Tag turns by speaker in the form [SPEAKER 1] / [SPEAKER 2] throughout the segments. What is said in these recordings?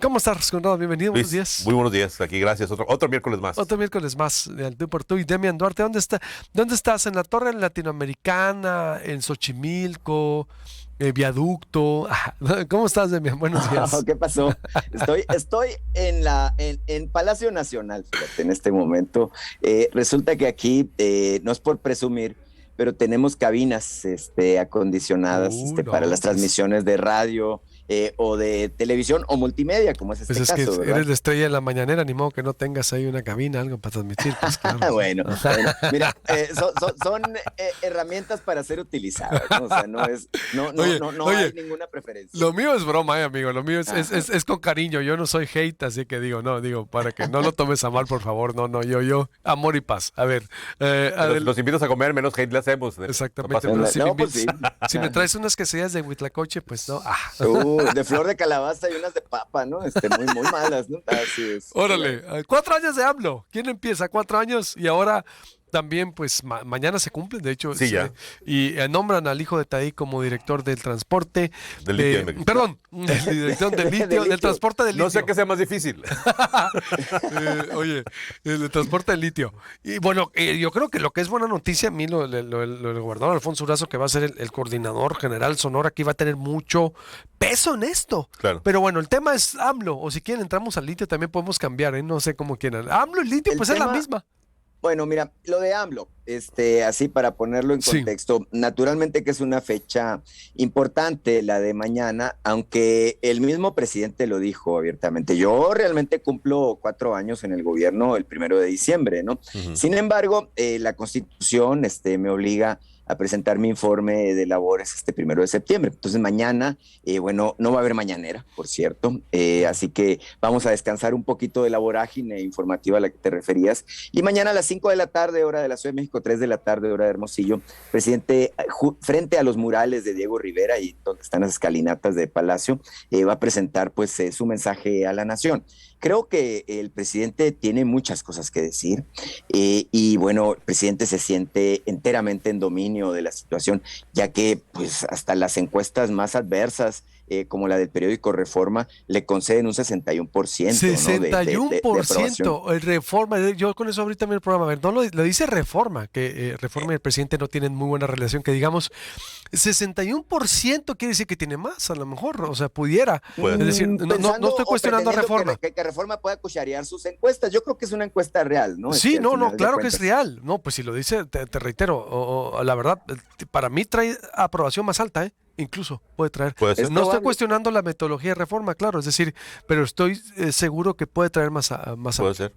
[SPEAKER 1] ¿Cómo estás, Conrado? Bienvenido, buenos
[SPEAKER 2] Luis,
[SPEAKER 1] días.
[SPEAKER 2] muy buenos días. Aquí, gracias. Otro miércoles más.
[SPEAKER 1] Otro miércoles más de Al Tú por Tú y Demian Duarte. ¿Dónde estás? ¿En la Torre Latinoamericana? ¿En Xochimilco? ¿Viaducto? ¿Cómo estás, Demian? Buenos días.
[SPEAKER 3] ¿Qué pasó? Estoy en Palacio Nacional, fíjate, en este momento. Resulta que aquí, no es por presumir, pero tenemos cabinas acondicionadas para
[SPEAKER 1] No,
[SPEAKER 3] las
[SPEAKER 1] pues,
[SPEAKER 3] transmisiones de radio o de televisión o multimedia, como es
[SPEAKER 1] pues
[SPEAKER 3] este
[SPEAKER 1] es que
[SPEAKER 3] caso, ¿verdad?
[SPEAKER 1] eres la estrella de la mañanera, ni modo que no tengas ahí una cabina, algo para transmitir, pues claro.
[SPEAKER 3] Bueno, bueno, mira, son herramientas para ser utilizadas, ¿no? O sea,
[SPEAKER 1] Oye,
[SPEAKER 3] no hay
[SPEAKER 1] oye,
[SPEAKER 3] ninguna preferencia.
[SPEAKER 1] lo mío es broma, amigo. Lo mío
[SPEAKER 3] Ajá.
[SPEAKER 1] es con cariño. Yo no soy hate, así que digo, para que no lo tomes a mal, por favor. No, yo, amor y paz. A ver,
[SPEAKER 2] Pero si nos invitas a comer, menos hate le hacemos. No
[SPEAKER 1] exactamente,
[SPEAKER 2] pasa
[SPEAKER 1] pero
[SPEAKER 2] nada.
[SPEAKER 3] No, pues sí.
[SPEAKER 1] si me traes unas quesadillas de huitlacoche, pues no.
[SPEAKER 3] De flor de calabaza y unas de papa, ¿no? Muy malas, ¿no? Así es.
[SPEAKER 1] Órale,
[SPEAKER 3] Bueno.
[SPEAKER 1] 4 años de AMLO. ¿Quién empieza? 4 años y ahora también, pues mañana se cumplen, de hecho,
[SPEAKER 2] Sí, ya.
[SPEAKER 1] y nombran al hijo de Tadí como director del transporte,
[SPEAKER 2] Del litio de México.
[SPEAKER 1] perdón, el director del
[SPEAKER 3] De
[SPEAKER 1] litio, del
[SPEAKER 3] litio.
[SPEAKER 1] transporte del
[SPEAKER 2] No sé
[SPEAKER 1] litio.
[SPEAKER 2] qué sea más difícil.
[SPEAKER 1] Oye, el transporte de litio. Y bueno, yo creo que lo que es buena noticia, a mí lo del gobernador Alfonso Durazo, que va a ser el coordinador general Sonora, aquí va a tener mucho peso en esto.
[SPEAKER 2] Claro.
[SPEAKER 1] Pero bueno, el tema es AMLO, o si quieren entramos al litio, también podemos cambiar, ¿eh? No sé cómo quieran. AMLO y litio,
[SPEAKER 3] El
[SPEAKER 1] pues es la
[SPEAKER 3] tema,
[SPEAKER 1] misma.
[SPEAKER 3] bueno, mira, lo de AMLO, así para ponerlo en
[SPEAKER 1] Sí.
[SPEAKER 3] contexto, naturalmente que es una fecha importante la de mañana, aunque el mismo presidente lo dijo abiertamente. Yo realmente cumplo 4 años en el gobierno el 1 de diciembre, ¿no?
[SPEAKER 2] Ujú.
[SPEAKER 3] Sin embargo, la Constitución, me obliga a presentar mi informe de labores este 1 de septiembre. Entonces mañana, bueno, no va a haber mañanera, por cierto, así que vamos a descansar un poquito de la vorágine informativa a la que te referías. Y mañana a las 5 de la tarde, hora de la Ciudad de México, 3 de la tarde, hora de Hermosillo, presidente, frente a los murales de Diego Rivera y donde están las escalinatas de Palacio, va a presentar pues su mensaje a la nación. Creo que el presidente tiene muchas cosas que decir y bueno, el presidente se siente enteramente en dominio de la situación, ya que pues hasta las encuestas más adversas, como la del periódico Reforma, le conceden un 61%, ¿no? De aprobación.
[SPEAKER 1] 61% el Reforma. Yo con eso ahorita en el programa, a ver, no lo dice Reforma, que Reforma y el presidente no tienen muy buena relación, que digamos, 61% quiere decir que tiene más, a lo mejor, o sea, pudiera.
[SPEAKER 2] Puede
[SPEAKER 1] Es
[SPEAKER 2] ser.
[SPEAKER 1] decir, no
[SPEAKER 3] Pensando
[SPEAKER 1] estoy
[SPEAKER 3] o
[SPEAKER 1] cuestionando a
[SPEAKER 3] pretendiendo
[SPEAKER 1] Reforma.
[SPEAKER 3] que Reforma pueda cucharear sus encuestas. Yo creo que es una encuesta real, ¿no?
[SPEAKER 1] Sí,
[SPEAKER 3] Al
[SPEAKER 1] no,
[SPEAKER 3] final de
[SPEAKER 1] claro que es
[SPEAKER 3] cuentas.
[SPEAKER 1] real. No, pues si lo dice, te reitero, la verdad, para mí trae aprobación más alta, ¿eh? Incluso puede traer.
[SPEAKER 2] Puede
[SPEAKER 3] Es
[SPEAKER 2] ser.
[SPEAKER 1] No estoy
[SPEAKER 3] probable.
[SPEAKER 1] cuestionando la metodología de Reforma, claro, es decir, pero estoy seguro que puede traer más
[SPEAKER 2] Puede
[SPEAKER 1] apoyo.
[SPEAKER 2] ser.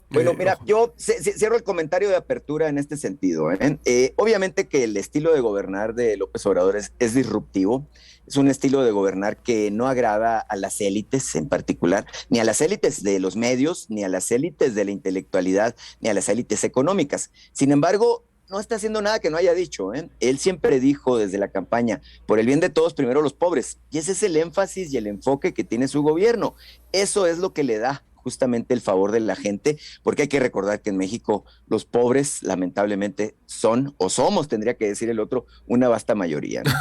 [SPEAKER 3] Bueno, mira,
[SPEAKER 1] Ojo.
[SPEAKER 3] yo cierro el comentario de apertura en este sentido, ¿eh? Obviamente que el estilo de gobernar de López Obrador es disruptivo, es un estilo de gobernar que no agrada a las élites en particular, ni a las élites de los medios, ni a las élites de la intelectualidad, ni a las élites económicas. Sin embargo, no está haciendo nada que no haya dicho, ¿eh? Él siempre dijo desde la campaña, por el bien de todos, primero los pobres. Y ese es el énfasis y el enfoque que tiene su gobierno. Eso es lo que le da justamente el favor de la gente, porque hay que recordar que en México los pobres lamentablemente son, o somos, tendría que decir el otro, una vasta mayoría, ¿no?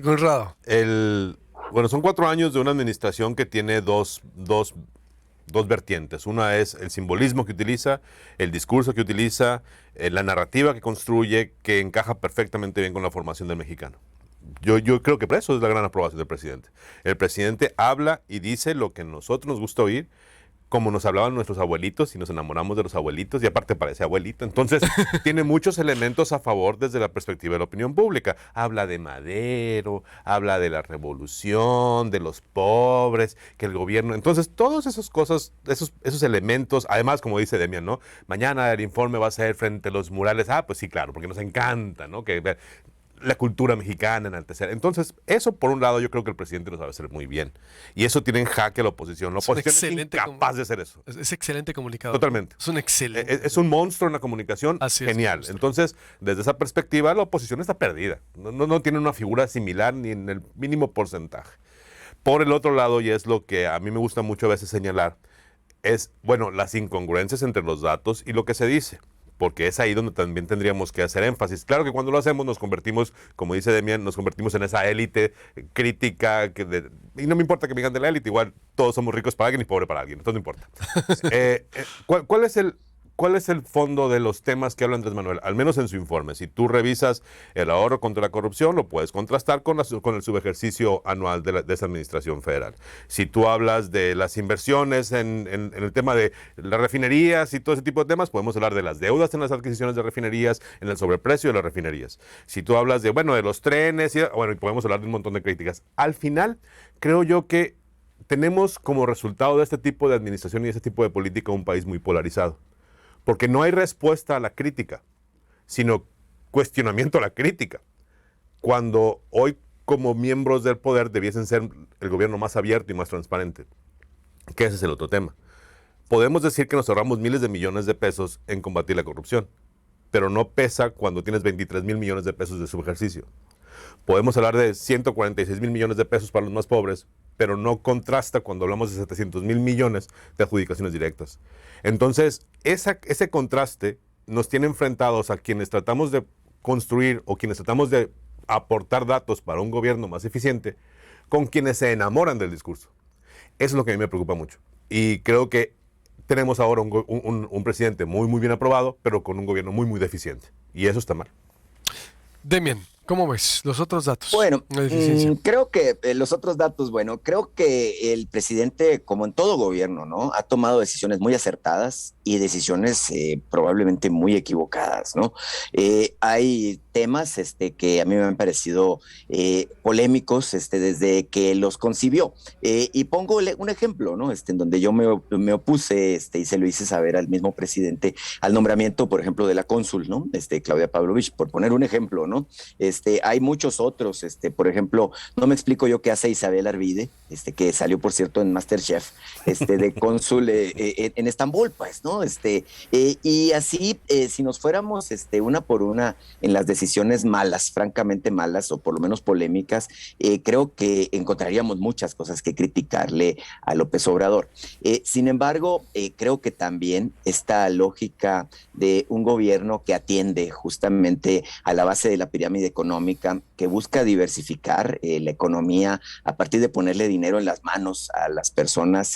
[SPEAKER 1] Conrado.
[SPEAKER 2] Bueno, son 4 años de una administración que tiene dos vertientes. Una es el simbolismo que utiliza, el discurso que utiliza, la narrativa que construye, que encaja perfectamente bien con la formación del mexicano. Yo creo que por eso es la gran aprobación del presidente. El presidente habla y dice lo que a nosotros nos gusta oír, como nos hablaban nuestros abuelitos y nos enamoramos de los abuelitos y aparte parece abuelito. Entonces tiene muchos elementos a favor desde la perspectiva de la opinión pública. Habla de Madero, habla de la revolución, de los pobres, que el gobierno... Entonces todas esas cosas, esos elementos, además como dice Demian, ¿no? Mañana el informe va a ser frente a los murales. Ah, pues sí, claro, porque nos encanta, ¿no? Que la cultura mexicana, enaltecer. Entonces, eso por un lado yo creo que el presidente lo sabe hacer muy bien. Y eso tiene en jaque a la oposición. La
[SPEAKER 1] Es un
[SPEAKER 2] oposición es
[SPEAKER 1] excelente,
[SPEAKER 2] incapaz de hacer eso.
[SPEAKER 1] es excelente comunicador.
[SPEAKER 2] Totalmente.
[SPEAKER 1] Es un excelente.
[SPEAKER 2] Es un monstruo en la comunicación,
[SPEAKER 1] Así es, un
[SPEAKER 2] genial.
[SPEAKER 1] monstruo.
[SPEAKER 2] Entonces, desde esa perspectiva, la oposición está perdida. No tiene una figura similar ni en el mínimo porcentaje. Por el otro lado, y es lo que a mí me gusta mucho a veces señalar, es, bueno, las incongruencias entre los datos y lo que se dice. porque es ahí donde también tendríamos que hacer énfasis. Claro que cuando lo hacemos nos convertimos, como dice Demian, nos convertimos en esa élite crítica, y no me importa que me digan de la élite, igual todos somos ricos para alguien y pobres para alguien, entonces no importa. ¿Cuál es el fondo de los temas que habla Andrés Manuel? Al menos en su informe. Si tú revisas el ahorro contra la corrupción, lo puedes contrastar con el subejercicio anual de esa administración federal. Si tú hablas de las inversiones en el tema de las refinerías y todo ese tipo de temas, podemos hablar de las deudas en las adquisiciones de refinerías, en el sobreprecio de las refinerías. Si tú hablas de los trenes, y podemos hablar de un montón de críticas. Al final, creo yo que tenemos como resultado de este tipo de administración y de este tipo de política un país muy polarizado. Porque no hay respuesta a la crítica, sino cuestionamiento a la crítica. Cuando hoy, como miembros del poder, debiesen ser el gobierno más abierto y más transparente. Que ese es el otro tema. Podemos decir que nos ahorramos miles de millones de pesos en combatir la corrupción, pero no pesa cuando tienes 23,000 millones de pesos de subejercicio. Podemos hablar de 146,000 millones de pesos para los más pobres, pero no contrasta cuando hablamos de 700,000 millones de adjudicaciones directas. Entonces, ese contraste nos tiene enfrentados a quienes tratamos de construir o quienes tratamos de aportar datos para un gobierno más eficiente, con quienes se enamoran del discurso. Eso es lo que a mí me preocupa mucho. Y creo que tenemos ahora un presidente muy, muy bien aprobado, pero con un gobierno muy, muy deficiente. Y eso está mal.
[SPEAKER 1] Demian, ¿cómo ves los otros datos?
[SPEAKER 3] Bueno,
[SPEAKER 1] La deficiencia.
[SPEAKER 3] creo que los otros datos, creo que el presidente, como en todo gobierno, ¿no? Ha tomado decisiones muy acertadas y decisiones probablemente muy equivocadas, ¿no? Hay temas que a mí me han parecido polémicos desde que los concibió. Y pongo un ejemplo, ¿no? En donde yo me opuse y se lo hice saber al mismo presidente al nombramiento, por ejemplo, de la cónsul, ¿no? Claudia Pavlovich, por poner un ejemplo, ¿no? Hay muchos otros, por ejemplo, no me explico yo qué hace Isabel Arvide, que salió, por cierto, en MasterChef, de cónsul en Estambul, pues, ¿no? Y así, si nos fuéramos una por una en las decisiones malas, francamente malas, o por lo menos polémicas, creo que encontraríamos muchas cosas que criticarle a López Obrador. Sin embargo, creo que también esta lógica de un gobierno que atiende justamente a la base de la pirámide económica, que busca diversificar la economía a partir de ponerle dinero en las manos a las personas,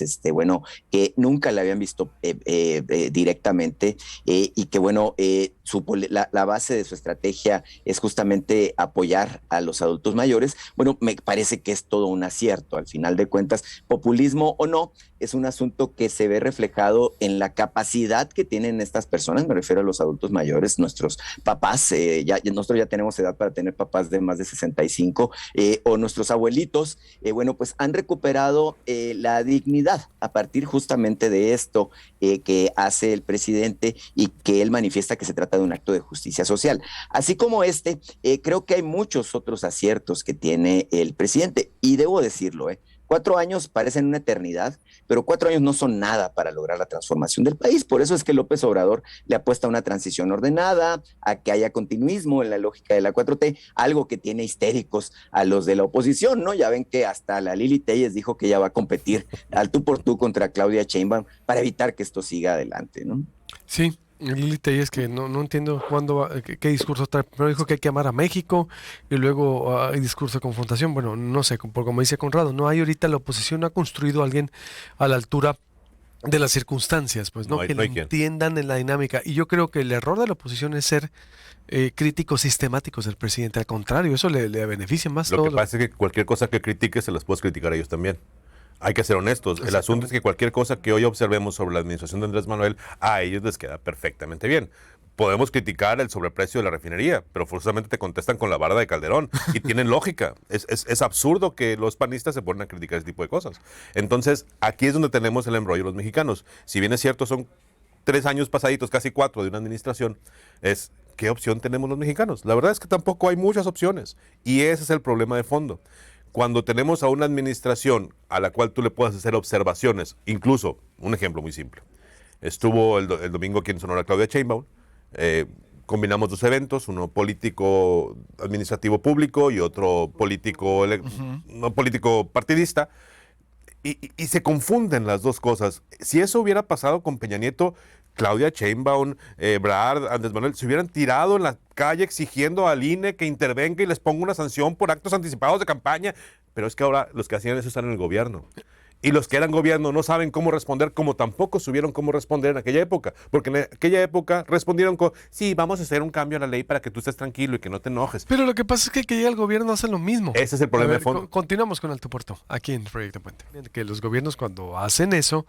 [SPEAKER 3] que nunca le habían visto directamente, y que, la base de su estrategia es justamente apoyar a los adultos mayores. Me parece que es todo un acierto. Al final de cuentas, populismo o no, es un asunto que se ve reflejado en la capacidad que tienen estas personas, me refiero a los adultos mayores, nuestros papás, nosotros ya tenemos edad para tener papás de más de 65, o nuestros abuelitos, pues han recuperado la dignidad a partir justamente de esto que hace el presidente y que él manifiesta que se trata de un acto de justicia social. Así como creo que hay muchos otros aciertos que tiene el presidente, y debo decirlo, 4 años parecen una eternidad, pero 4 años no son nada para lograr la transformación del país. Por eso es que López Obrador le apuesta a una transición ordenada, a que haya continuismo en la lógica de la 4T, algo que tiene histéricos a los de la oposición, ¿no? Ya ven que hasta la Lili Téllez dijo que ella va a competir al tú por tú contra Claudia Sheinbaum para evitar que esto siga adelante, ¿no?
[SPEAKER 1] Sí. Lili Telles, que no entiendo qué discurso trae. Primero dijo que hay que amar a México y luego hay discurso de confrontación. Bueno, no sé, como dice Conrado, no hay ahorita la oposición, no ha construido a alguien a la altura de las circunstancias, pues, ¿no? Que
[SPEAKER 2] no hay
[SPEAKER 1] entiendan en la dinámica. Y yo creo que el error de la oposición es ser críticos sistemáticos del presidente. Al contrario, eso le beneficia más.
[SPEAKER 2] Lo que pasa es que cualquier cosa que critiques se las puedes criticar a ellos también. Hay que ser honestos. El asunto es que cualquier cosa que hoy observemos sobre la administración de Andrés Manuel, a ellos les queda perfectamente bien. Podemos criticar el sobreprecio de la refinería, pero forzosamente te contestan con la vara de Calderón y tienen lógica. Es absurdo que los panistas se ponen a criticar ese tipo de cosas. Entonces, aquí es donde tenemos el embrollo de los mexicanos. Si bien es cierto, son 3 años pasaditos, casi 4 de una administración, ¿qué opción tenemos los mexicanos? La verdad es que tampoco hay muchas opciones y ese es el problema de fondo. Cuando tenemos a una administración a la cual tú le puedas hacer observaciones, incluso, un ejemplo muy simple, estuvo el domingo aquí en Sonora Claudia Sheinbaum, combinamos 2 eventos, uno político administrativo público y otro político, no político partidista, y se confunden las dos cosas. Si eso hubiera pasado con Peña Nieto, Claudia Sheinbaum, Ebrard, Andrés Manuel, se hubieran tirado en la calle exigiendo al INE que intervenga y les ponga una sanción por actos anticipados de campaña. Pero es que ahora los que hacían eso están en el gobierno. Y los que eran gobierno no saben cómo responder, como tampoco supieron cómo responder en aquella época. Porque en aquella época respondieron con, sí, vamos a hacer un cambio a la ley para que tú estés tranquilo y que no te enojes.
[SPEAKER 1] Pero lo que pasa es que llega el gobierno hace lo mismo.
[SPEAKER 2] Ese es el problema de fondo.
[SPEAKER 1] Continuamos con Alto Puerto, aquí en Proyecto Puente. Que los gobiernos cuando hacen eso,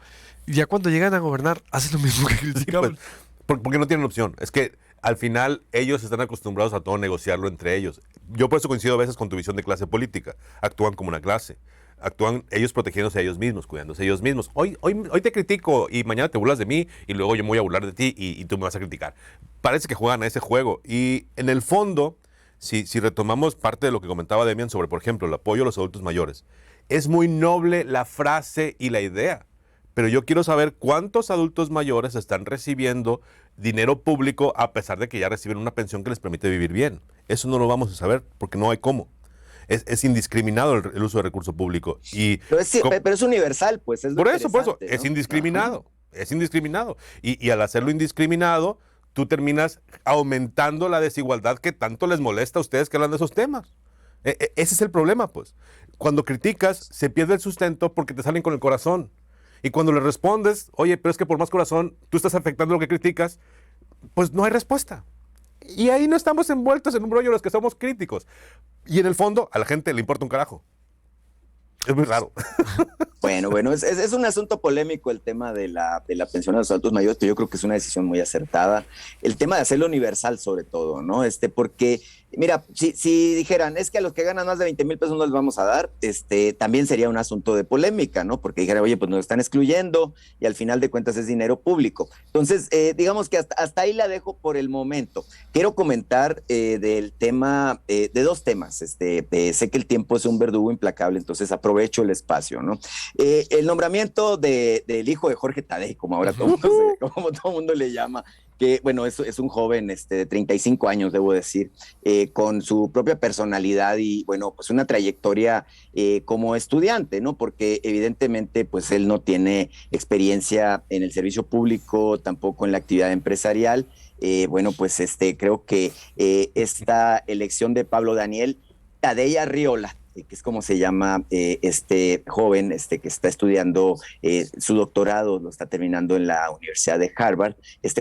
[SPEAKER 1] ya cuando llegan a gobernar, hacen lo mismo que criticaban.
[SPEAKER 2] Porque no tienen opción. Es que al final ellos están acostumbrados a todo negociarlo entre ellos. Yo por eso coincido a veces con tu visión de clase política. Actúan como una clase. Actúan ellos protegiéndose a ellos mismos, cuidándose a ellos mismos. Hoy te critico y mañana te burlas de mí y luego yo me voy a burlar de ti y tú me vas a criticar. Parece que juegan a ese juego. Y en el fondo, si retomamos parte de lo que comentaba Demian sobre, por ejemplo, el apoyo a los adultos mayores, es muy noble la frase y la idea. Pero yo quiero saber cuántos adultos mayores están recibiendo dinero público a pesar de que ya reciben una pensión que les permite vivir bien. Eso no lo vamos a saber porque no hay cómo. Es indiscriminado el uso de recurso público.
[SPEAKER 3] Pero es universal, pues. Es
[SPEAKER 2] por eso,
[SPEAKER 3] ¿no?
[SPEAKER 2] es indiscriminado. Ajá. Es indiscriminado. Y al hacerlo indiscriminado, tú terminas aumentando la desigualdad que tanto les molesta a ustedes que hablan de esos temas. Ese es el problema, pues. Cuando criticas, se pierde el sustento porque te salen con el corazón. Y cuando le respondes, oye, pero es que por más corazón, tú estás afectando lo que criticas, pues no hay respuesta. Y ahí no estamos envueltos en un rollo los que somos críticos. Y en el fondo, a la gente le importa un carajo. Es muy raro.
[SPEAKER 3] Bueno, es un asunto polémico el tema de la pensión a los adultos mayores, pero yo creo que es una decisión muy acertada. El tema de hacerlo universal, sobre todo, ¿no? Porque, mira, si dijeran, es que a los que ganan más de 20,000 pesos no les vamos a dar, también sería un asunto de polémica, ¿no? Porque dijeran, oye, pues nos están excluyendo y al final de cuentas es dinero público. Entonces, digamos que hasta ahí la dejo por el momento. Quiero comentar del tema, de dos temas. Sé que el tiempo es un verdugo implacable, entonces aprovecho el espacio, ¿no? El nombramiento del hijo de Jorge Tadei, como ahora todo mundo le llama, que bueno, es un joven de 35 años, debo decir, con su propia personalidad y bueno, pues una trayectoria como estudiante, ¿no? Porque evidentemente pues él no tiene experiencia en el servicio público, tampoco en la actividad empresarial. Bueno, pues creo que esta elección de Pablo Daniel Tadei Arriola, que es como se llama este joven que está estudiando su doctorado, lo está terminando en la Universidad de Harvard,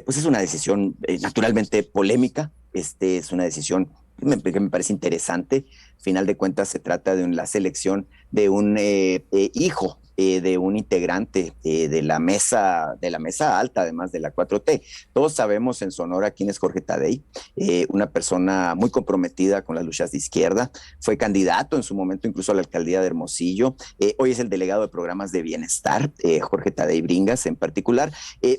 [SPEAKER 3] pues es una decisión naturalmente polémica, es una decisión que me parece interesante. Final de cuentas se trata de la selección de un hijo de un integrante de la mesa alta, además de la 4T. Todos sabemos en Sonora quién es Jorge Tadei, una persona muy comprometida con las luchas de izquierda, fue candidato en su momento incluso a la alcaldía de Hermosillo, hoy es el delegado de programas de bienestar, Jorge Tadei Bringas en particular,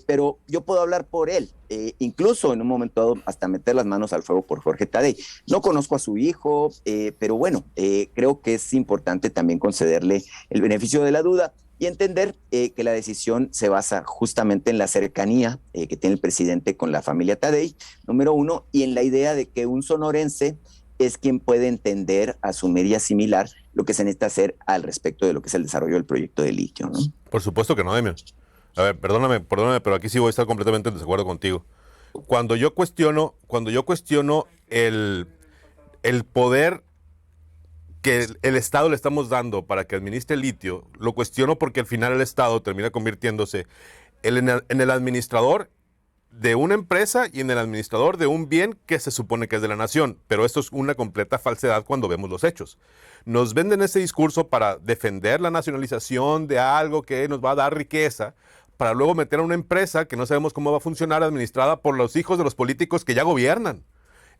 [SPEAKER 3] pero yo puedo hablar por él, incluso en un momento dado hasta meter las manos al fuego por Jorge Tadei. No conozco a su hijo, pero bueno, creo que es importante también concederle el beneficio de la duda y entender que la decisión se basa justamente en la cercanía que tiene el presidente con la familia Tadei, número uno, y en la idea de que un sonorense es quien puede entender, asumir y asimilar lo que se necesita hacer al respecto de lo que es el desarrollo del proyecto de litio, ¿no?
[SPEAKER 2] Por supuesto que no, Demian. A ver, perdóname, pero aquí sí voy a estar completamente en desacuerdo contigo. Cuando yo cuestiono el poder que el Estado le estamos dando para que administre el litio, lo cuestiono porque al final el Estado termina convirtiéndose en el administrador de una empresa y en el administrador de un bien que se supone que es de la nación. Pero esto es una completa falsedad cuando vemos los hechos. Nos venden ese discurso para defender la nacionalización de algo que nos va a dar riqueza, para luego meter a una empresa que no sabemos cómo va a funcionar, administrada por los hijos de los políticos que ya gobiernan.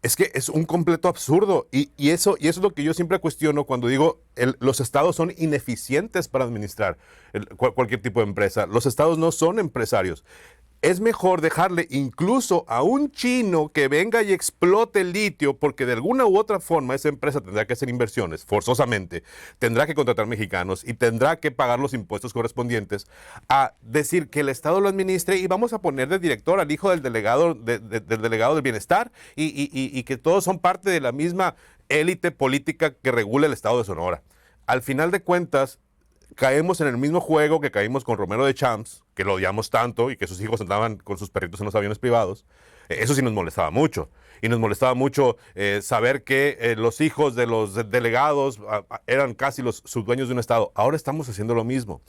[SPEAKER 2] Es que es un completo absurdo y eso es lo que yo siempre cuestiono cuando digo los estados son ineficientes para administrar cualquier tipo de empresa. Los estados no son empresarios. Es mejor dejarle incluso a un chino que venga y explote el litio, porque de alguna u otra forma esa empresa tendrá que hacer inversiones, forzosamente, tendrá que contratar mexicanos y tendrá que pagar los impuestos correspondientes, a decir que el Estado lo administre y vamos a poner de director al hijo del delegado, del delegado del bienestar y que todos son parte de la misma élite política que regula el Estado de Sonora. Al final de cuentas, caemos en el mismo juego que caímos con Romero de Champs, que lo odiamos tanto y que sus hijos andaban con sus perritos en los aviones privados. Eso sí nos molestaba mucho. Y nos molestaba mucho saber que los hijos de los delegados eran casi los subdueños de un estado. Ahora estamos haciendo lo mismo.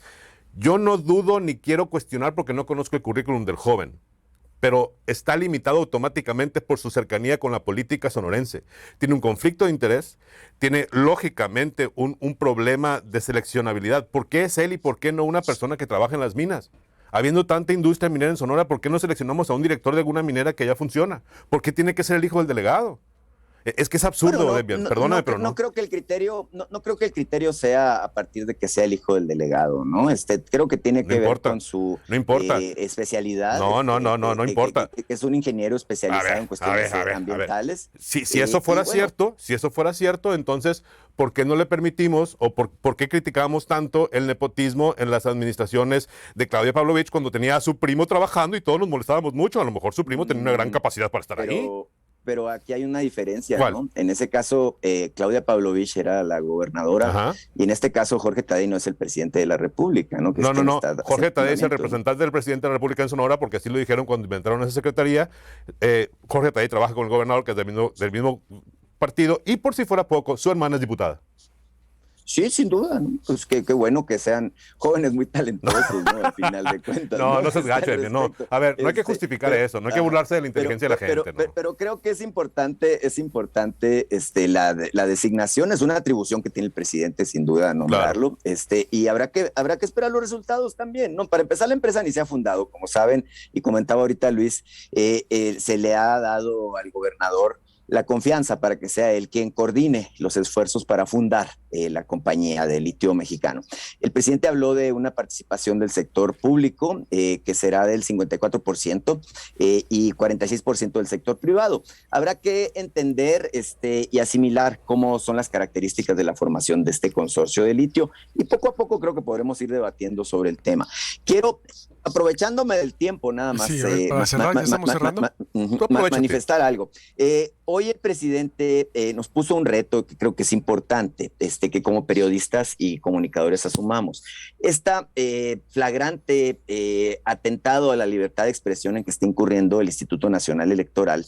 [SPEAKER 2] Yo no dudo ni quiero cuestionar porque no conozco el currículum del joven, pero está limitado automáticamente por su cercanía con la política sonorense. Tiene un conflicto de interés, tiene lógicamente un problema de seleccionabilidad. ¿Por qué es él y por qué no una persona que trabaja en las minas? Habiendo tanta industria minera en Sonora, ¿por qué no seleccionamos a un director de alguna minera que ya funciona? ¿Por qué tiene que ser el hijo del delegado? Es que es absurdo,
[SPEAKER 3] bueno,
[SPEAKER 2] Debian, perdóname, pero no.
[SPEAKER 3] No creo que el criterio, no creo que el criterio sea a partir de que sea el hijo del delegado, ¿no? Creo que tiene que ver con su especialidad.
[SPEAKER 2] No importa.
[SPEAKER 3] Que es un ingeniero especializado en cuestiones ambientales.
[SPEAKER 2] Si eso fuera cierto, entonces, ¿por qué no le permitimos o por qué criticamos tanto el nepotismo en las administraciones de Claudia Pavlovich cuando tenía a su primo trabajando y todos nos molestábamos mucho? A lo mejor su primo tenía una gran capacidad para estar ahí.
[SPEAKER 3] Pero aquí hay una diferencia,
[SPEAKER 2] ¿Cuál?
[SPEAKER 3] ¿no? En ese caso, Claudia Pavlovich era la gobernadora.
[SPEAKER 2] Ajá.
[SPEAKER 3] Y en este caso, Jorge Tadei no es el presidente de la República, ¿no?
[SPEAKER 2] Jorge Tadei es el representante del presidente de la República en Sonora, porque así lo dijeron cuando inventaron esa secretaría. Jorge Tadei trabaja con el gobernador, que es del mismo partido, y por si fuera poco, su hermana es diputada.
[SPEAKER 3] Sí, sin duda, ¿no? Pues qué bueno que sean jóvenes muy talentosos, ¿no? Al final de cuentas.
[SPEAKER 2] No se gache, no. A ver, no hay que justificar eso, no hay que burlarse de la inteligencia de la gente.
[SPEAKER 3] Pero creo que es importante la designación, es una atribución que tiene el presidente, sin duda, nombrarlo, claro. Y habrá que esperar los resultados también, ¿no? Para empezar, la empresa ni se ha fundado, como saben, y comentaba ahorita Luis, se le ha dado al gobernador la confianza para que sea él quien coordine los esfuerzos para fundar la compañía de litio mexicano. El presidente habló de una participación del sector público que será del 54% y 46% del sector privado. Habrá que entender y asimilar cómo son las características de la formación de este consorcio de litio y poco a poco creo que podremos ir debatiendo sobre el tema. Quiero, aprovechándome del tiempo nada más,
[SPEAKER 1] para cerrar, ya estamos cerrando.
[SPEAKER 3] Manifestar algo. Hoy el presidente nos puso un reto que creo que es importante, que como periodistas y comunicadores asumamos. Esta flagrante atentado a la libertad de expresión en que está incurriendo el Instituto Nacional Electoral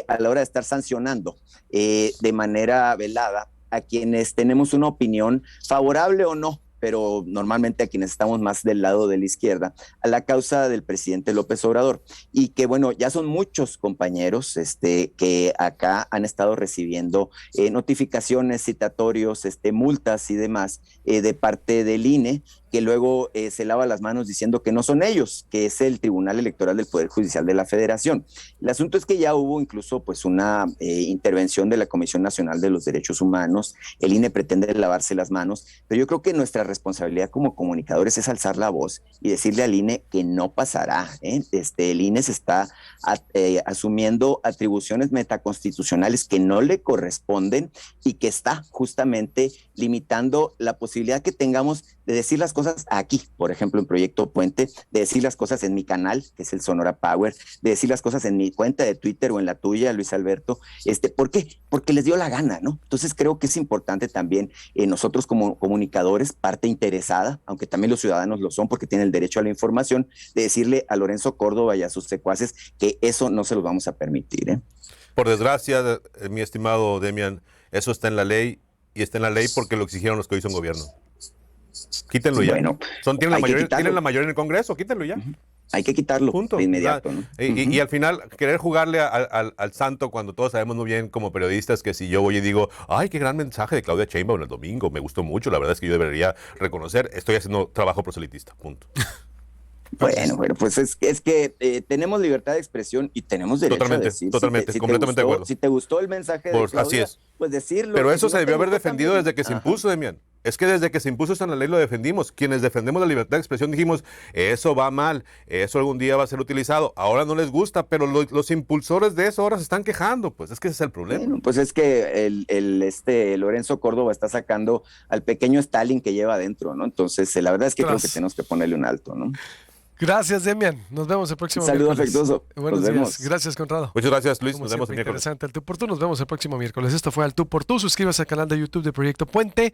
[SPEAKER 3] a la hora de estar sancionando de manera velada a quienes tenemos una opinión favorable o no, pero normalmente a quienes estamos más del lado de la izquierda, a la causa del presidente López Obrador. Y que, bueno, ya son muchos compañeros que acá han estado recibiendo notificaciones, citatorios, multas y demás de parte del INE, que luego se lava las manos diciendo que no son ellos, que es el Tribunal Electoral del Poder Judicial de la Federación. El asunto es que ya hubo incluso pues una intervención de la Comisión Nacional de los Derechos Humanos. El INE pretende lavarse las manos, pero yo creo que nuestra responsabilidad como comunicadores es alzar la voz y decirle al INE que no pasará. El INE se está asumiendo atribuciones metaconstitucionales que no le corresponden y que está justamente limitando la posibilidad que tengamos de decir las cosas aquí, por ejemplo, en Proyecto Puente, de decir las cosas en mi canal, que es el Sonora Power, de decir las cosas en mi cuenta de Twitter o en la tuya, Luis Alberto. ¿Por qué? Porque les dio la gana, ¿no? Entonces creo que es importante también nosotros como comunicadores, parte interesada, aunque también los ciudadanos lo son porque tienen el derecho a la información, de decirle a Lorenzo Córdoba y a sus secuaces que eso no se los vamos a permitir.
[SPEAKER 2] Por desgracia, mi estimado Demian, eso está en la ley y está en la ley porque lo exigieron los que hoy son gobierno. Quítenlo ya. Bueno, tienen la mayoría en el Congreso, quítenlo ya.
[SPEAKER 3] Hay que quitarlo de inmediato, ¿no?
[SPEAKER 2] Y al final, querer jugarle al santo cuando todos sabemos muy bien como periodistas que si yo voy y digo, ay, qué gran mensaje de Claudia Sheinbaum el domingo, me gustó mucho, la verdad es que yo debería reconocer, estoy haciendo trabajo proselitista, punto.
[SPEAKER 3] Bueno, pues es que tenemos libertad de expresión y tenemos derecho a decir.
[SPEAKER 2] Totalmente, completamente de acuerdo.
[SPEAKER 3] Si te gustó el mensaje de Claudia,
[SPEAKER 2] así es.
[SPEAKER 3] Pues decirlo.
[SPEAKER 2] Pero eso se debió haber defendido desde que se impuso, Demian. Es que desde que se impuso esta ley lo defendimos. Quienes defendemos la libertad de expresión dijimos, eso va mal, eso algún día va a ser utilizado. Ahora no les gusta, pero los impulsores de eso ahora se están quejando. Pues es que ese es el problema.
[SPEAKER 3] Bueno, pues es que Lorenzo Córdoba está sacando al pequeño Stalin que lleva adentro, ¿no? Entonces, la verdad es que creo que tenemos que ponerle un alto, ¿no?
[SPEAKER 1] Gracias, Demian. Nos vemos el próximo
[SPEAKER 3] miércoles.
[SPEAKER 1] Saludo
[SPEAKER 3] afectuoso.
[SPEAKER 1] Buenos días. Gracias, Conrado.
[SPEAKER 2] Muchas gracias, Luis. Nos vemos el miércoles.
[SPEAKER 1] Interesante el Tú por Tú. Nos vemos el próximo miércoles. Esto fue Al Tú por Tú. Suscríbase al canal de YouTube de Proyecto Puente.